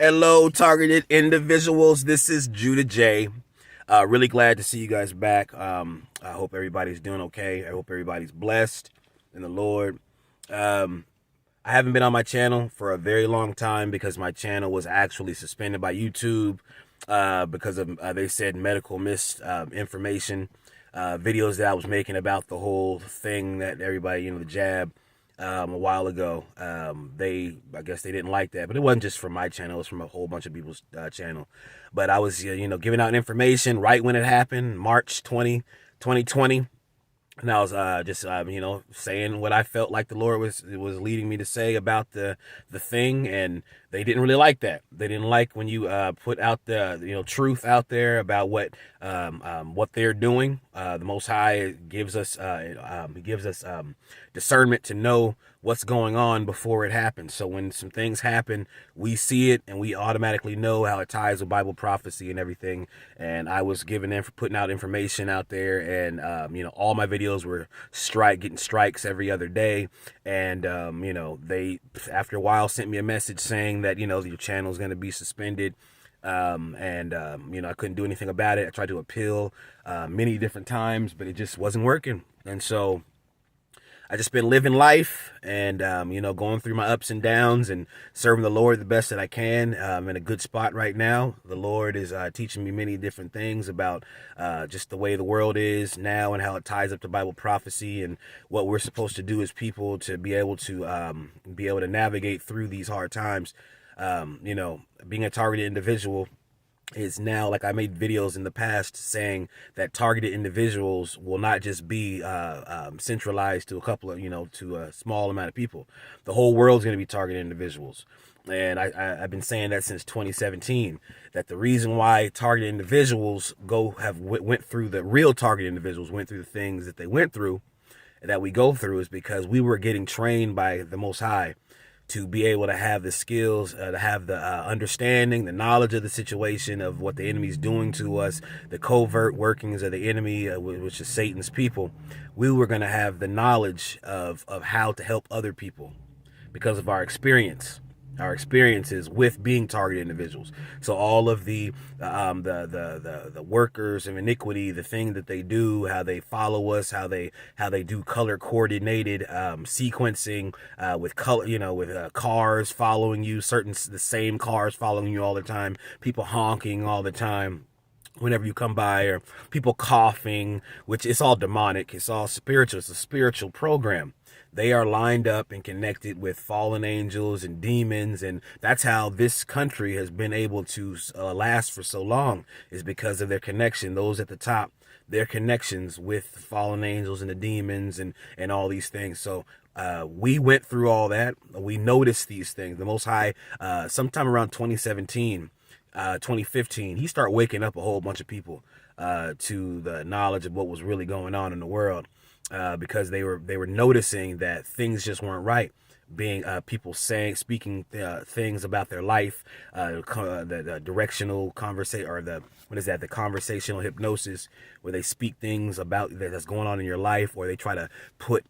Hello, targeted individuals. This is Judah J. Really glad to see you guys back. I hope everybody's doing okay. I hope everybody's blessed in the Lord. I haven't been on my channel for a very long time because my channel was actually suspended by YouTube because of they said medical misinformation videos that I was making about the whole thing that everybody, the jab. A while ago. I guess they didn't like that, but it wasn't just from my channel; it was from a whole bunch of people's channel. But I was, giving out information right when it happened, March 2020. And I was just saying what I felt like the Lord was leading me to say about the thing, and they didn't really like that. They didn't like when you put out the truth out there about what they're doing. The Most High gives us discernment to know what's going on before it happens. So when some things happen, we see it and we automatically know how it ties with Bible prophecy and everything. And I was putting out information out there, and all my videos were getting strikes every other day. And they after a while sent me a message saying that your channel is going to be suspended. I couldn't do anything about it. I tried to appeal many different times, but it just wasn't working. And so I just been living life and, going through my ups and downs and serving the Lord the best that I can. I'm in a good spot right now. The Lord is teaching me many different things about just the way the world is now and how it ties up to Bible prophecy and what we're supposed to do as people to be able to navigate through these hard times. Being a targeted individual is now, like, I made videos in the past saying that targeted individuals will not just be centralized to a couple of, to a small amount of people. The whole world's going to be targeted individuals. And I've been saying that since 2017, that the reason why targeted individuals went through the real targeted individuals went through the things that they went through, that we go through, is because we were getting trained by the Most High to be able to have the skills, to have the understanding, the knowledge of the situation, of what the enemy's doing to us, the covert workings of the enemy, which is Satan's people. We were going to have the knowledge of how to help other people because of our experiences with being targeted individuals. So all of the workers of iniquity, the thing that they do, how they follow us, how they do color coordinated sequencing with color, with cars following you, the same cars following you all the time, people honking all the time whenever you come by, or people coughing, which is all demonic. It's all spiritual. It's a spiritual program. They are lined up and connected with fallen angels and demons, and that's how this country has been able to last for so long, is because of their connection. Those at the top, their connections with fallen angels and the demons and all these things. So we went through all that. We noticed these things. The Most High, sometime around 2017, 2015, he started waking up a whole bunch of people to the knowledge of what was really going on in the world, because they were noticing that things just weren't right. Being people speaking things about their life, the directional conversation, or the conversational hypnosis, where they speak things about that's going on in your life, or they try to put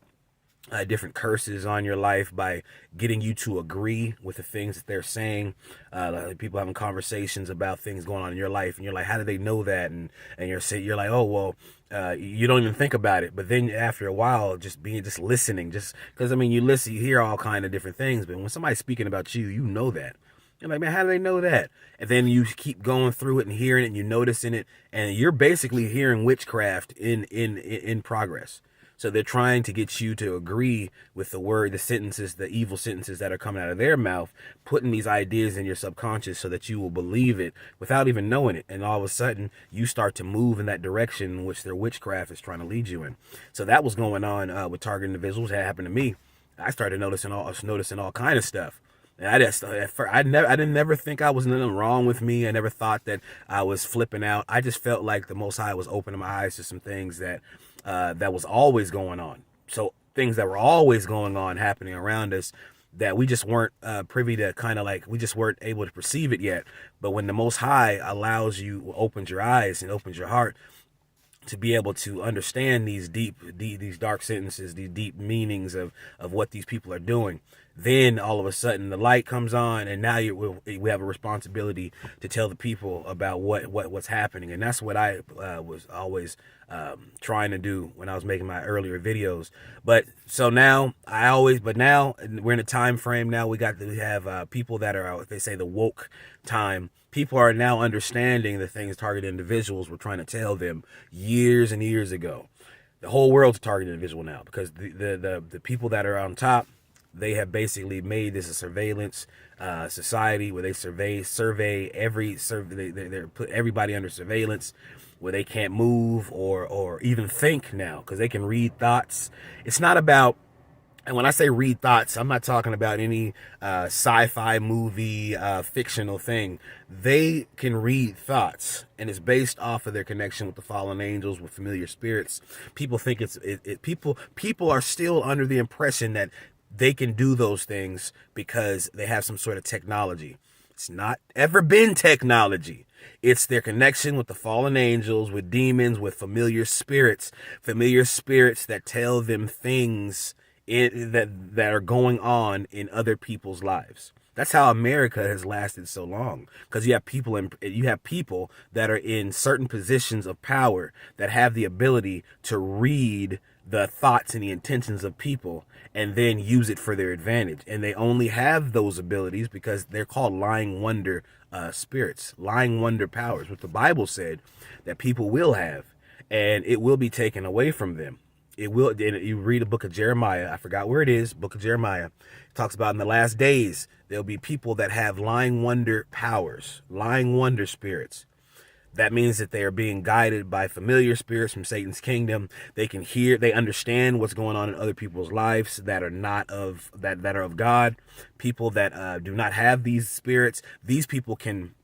different curses on your life by getting you to agree with the things that they're saying. Like people having conversations about things going on in your life, and you're like, how do they know that? And you're like, oh well, you don't even think about it. But then after a while, just listening, just because you listen, you hear all kind of different things. But when somebody's speaking about you, you know that. You're like, man, how do they know that? And then you keep going through it and hearing it, and you're noticing it, and you're basically hearing witchcraft in progress. So they're trying to get you to agree with the sentences, the evil sentences that are coming out of their mouth, putting these ideas in your subconscious so that you will believe it without even knowing it. And all of a sudden, you start to move in that direction in which their witchcraft is trying to lead you in. So that was going on with target individuals. That happened to me. I started noticing all kind of stuff. And I didn't never think I was nothing wrong with me. I never thought that I was flipping out. I just felt like the Most High was opening my eyes to some things that was always going on. So things that were always going on happening around us that we just weren't privy to, we just weren't able to perceive it yet. But when the Most High opens your eyes and opens your heart to be able to understand these dark sentences, these deep meanings of what these people are doing, then all of a sudden the light comes on, and now we have a responsibility to tell the people about what's happening. And that's what I was always trying to do when I was making my earlier videos. But so now but now we're in a time frame now. We have people that are, they say, the woke time. People are now understanding the things targeted individuals were trying to tell them years and years ago. The whole world's a targeted individual now, because the people that are on top, they have basically made this a surveillance society where they they put everybody under surveillance, where they can't move or even think now, because they can read thoughts. It's not about, and when I say read thoughts, I'm not talking about any sci-fi movie, fictional thing. They can read thoughts, and it's based off of their connection with the fallen angels, with familiar spirits. People think people are still under the impression that they can do those things because they have some sort of technology. It's not ever been technology. It's their connection with the fallen angels, with demons, with familiar spirits that tell them things that are going on in other people's lives. That's how America has lasted so long, because you have people that are in certain positions of power that have the ability to read the thoughts and the intentions of people and then use it for their advantage. And they only have those abilities because they're called lying wonder spirits, lying wonder powers, which the Bible said that people will have, and it will be taken away from them. It will. And you read the book of Jeremiah, I forgot where it is, book of Jeremiah, it talks about in the last days there'll be people that have lying wonder powers, lying wonder spirits. That means that they are being guided by familiar spirits from Satan's kingdom. They can hear, they understand what's going on in other people's lives that are not of that are of God. People that do not have these spirits, these people can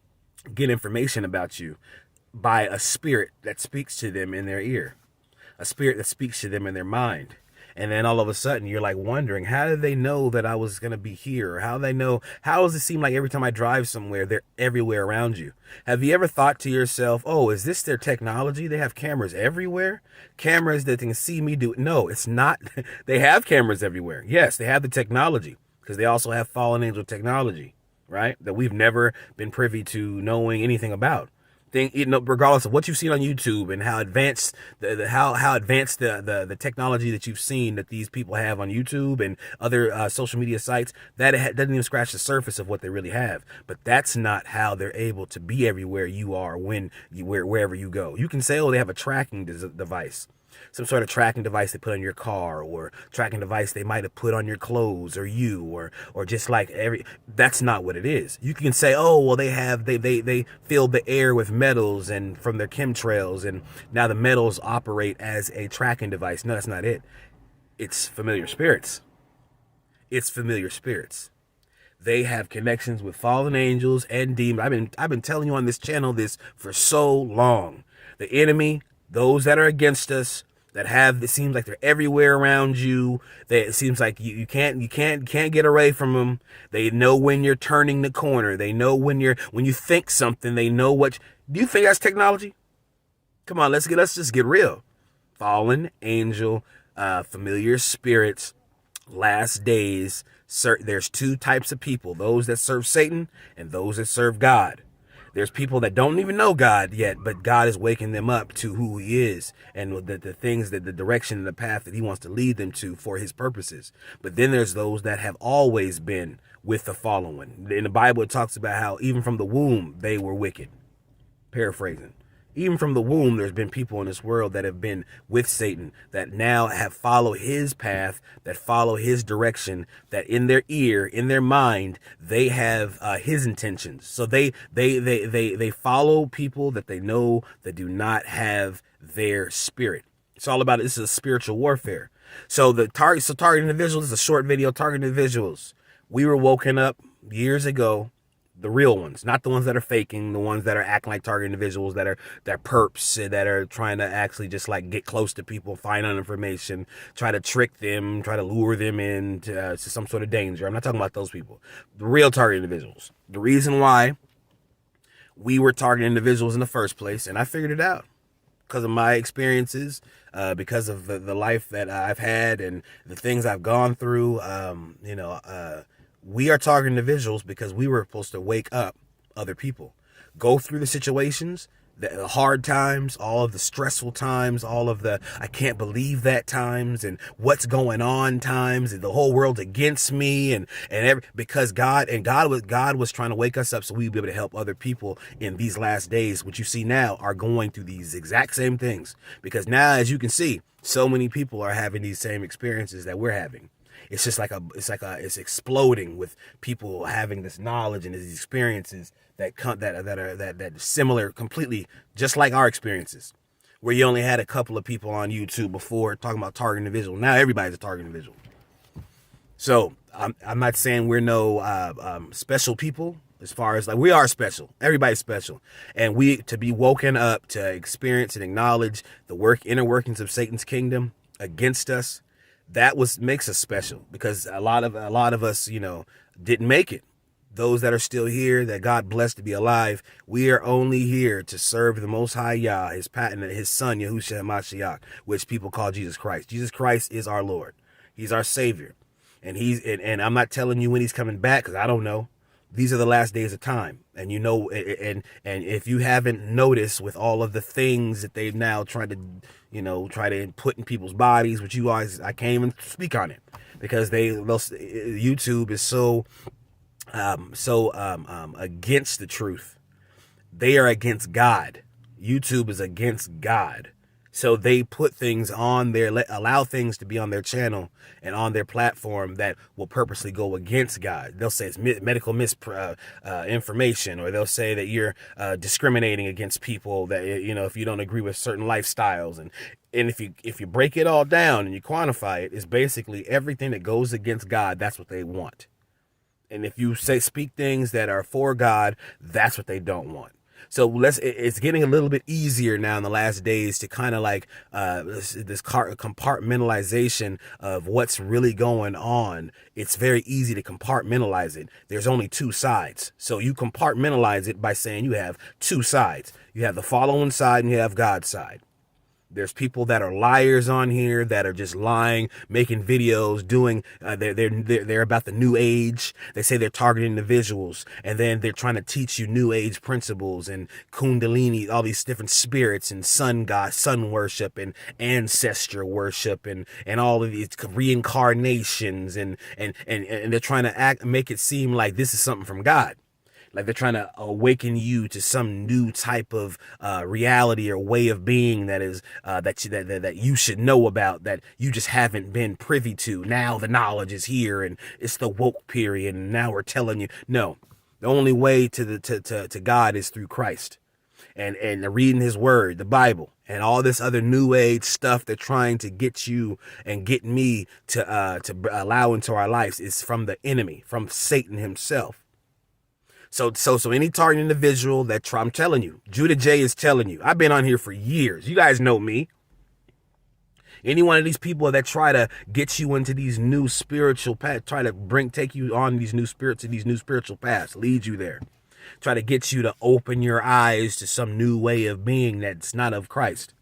get information about you by a spirit that speaks to them in their ear, a spirit that speaks to them in their mind. And then all of a sudden you're like wondering, how did they know that I was going to be here? Or how does it seem like every time I drive somewhere, they're everywhere around you? Have you ever thought to yourself, oh, is this their technology? They have cameras everywhere? Cameras that can see me do it? No, it's not. They have cameras everywhere. Yes, they have the technology, because they also have fallen angel technology, right? That we've never been privy to knowing anything about. Regardless of what you've seen on YouTube and how advanced the technology that you've seen that these people have on YouTube and other social media sites, that doesn't even scratch the surface of what they really have. But that's not how they're able to be everywhere you are wherever you go. You can say, oh, they have a tracking device, some sort of tracking device they put on your car, or tracking device they might have put on your clothes or or just like that's not what it is. You can say, oh, well, they filled the air with metals and from their chemtrails, and now the metals operate as a tracking device. No, that's not it. It's familiar spirits. It's familiar spirits. They have connections with fallen angels and demons. I've been telling you on this channel this for so long. The enemy, those that are against us, it seems like they're everywhere around you. It seems like you can't get away from them. They know when you're turning the corner. They know when you think something. They know what. Do you think that's technology? Come on, let's just get real. Fallen angel, familiar spirits, last days. There's two types of people: those that serve Satan and those that serve God. There's people that don't even know God yet, but God is waking them up to who he is and the things, that the direction and the path that he wants to lead them to for his purposes. But then there's those that have always been with the fallen one. In the Bible, it talks about how even from the womb, they were wicked. Paraphrasing. Even from the womb, there's been people in this world that have been with Satan, that now have followed his path, that follow his direction, that in their ear, in their mind, they have his intentions. So they follow people that they know that do not have their spirit. It's all about, this is a spiritual warfare. So target individuals, this is a short video, target individuals. We were woken up years ago. The real ones, not the ones that are faking, the ones that are acting like target individuals, that are perps, that are trying to actually just like get close to people, find out information, try to trick them, try to lure them into to some sort of danger. I'm not talking about those people. The real target individuals. The reason why we were target individuals in the first place, and I figured it out, of my experiences, because of the life that I've had and the things I've gone through. We are targeting individuals because we were supposed to wake up other people, go through the situations, the hard times, all of the stressful times, all of the I can't believe that times, and what's going on times, and the whole world's against me, because God was trying to wake us up so we'd be able to help other people in these last days, which you see now are going through these exact same things. Because now, as you can see, so many people are having these same experiences that we're having. It's just it's exploding with people having this knowledge and these experiences that are similar, completely just like our experiences, where you only had a couple of people on YouTube before talking about target individual. Now everybody's a target individual. So I'm not saying we're no special people. As far as, like, we are special, everybody's special, and we to be woken up to experience and acknowledge the inner workings of Satan's kingdom against us. That makes us special, because a lot of us, didn't make it. Those that are still here, that God blessed to be alive, we are only here to serve the Most High Yah, His Son, Yahushua HaMashiach, which people call Jesus Christ. Jesus Christ is our Lord. He's our Savior. And and I'm not telling you when He's coming back, because I don't know. These are the last days of time. And and if you haven't noticed, with all of the things that they've now tried to put in people's bodies, which I can't even speak on it, because YouTube is so against the truth. They are against God. YouTube is against God. So they put things on there, allow things to be on their channel and on their platform that will purposely go against God. They'll say it's medical information, or they'll say that you're discriminating against people, that, if you don't agree with certain lifestyles. And if you break it all down and you quantify it, it's basically everything that goes against God. That's what they want. And if you speak things that are for God, that's what they don't want. So it's getting a little bit easier now in the last days to kind of like this compartmentalization of what's really going on. It's very easy to compartmentalize it. There's only two sides. So you compartmentalize it by saying you have two sides. You have the following side and you have God's side. There's people that are liars on here that are just lying, making videos, doing, they're about the new age. They say they're targeting individuals, and then they're trying to teach you new age principles and kundalini, all these different spirits, and sun worship and ancestor worship and all of these reincarnations, and they're trying to make it seem like this is something from God. Like they're trying to awaken you to some new type of reality or way of being that is that you should know about, that you just haven't been privy to. Now the knowledge is here, and it's the woke period, and now we're telling you. No, the only way to God is through Christ, and reading His Word, the Bible, and all this other new age stuff they're trying to get you and get me to allow into our lives is from the enemy, from Satan himself. So any target individual I'm telling you, Judah J is telling you, I've been on here for years. You guys know me. Any one of these people that try to get you into these new spiritual paths, try to take you on these new spiritual paths, lead you there. Try to get you to open your eyes to some new way of being that's not of Christ.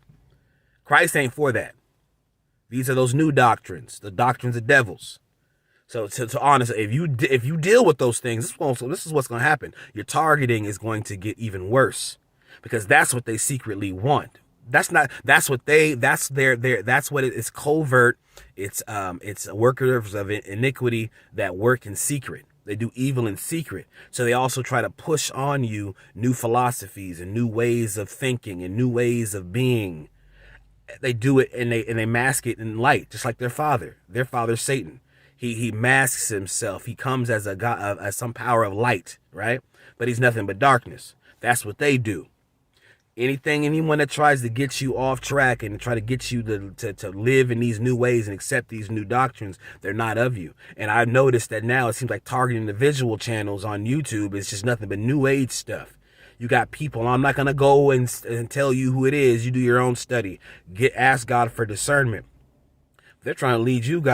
Christ ain't for that. These are those new doctrines, the doctrines of devils. So to honestly, if you deal with those things, this is what's going to happen. Your targeting is going to get even worse, because that's what they secretly want. It's covert. It's workers of iniquity that work in secret. They do evil in secret. So they also try to push on you new philosophies and new ways of thinking and new ways of being. They do it and they mask it in light, just like their father. Their father's Satan. He masks himself. He comes as a god, as some power of light, right? But he's nothing but darkness. That's what they do. Anyone that tries to get you off track and try to get you to live in these new ways and accept these new doctrines, they're not of you. And I've noticed that now it seems like targeting individual channels on YouTube is just nothing but new age stuff. You got people, I'm not going to go and tell you who it is. You do your own study. Ask God for discernment. They're trying to lead you guys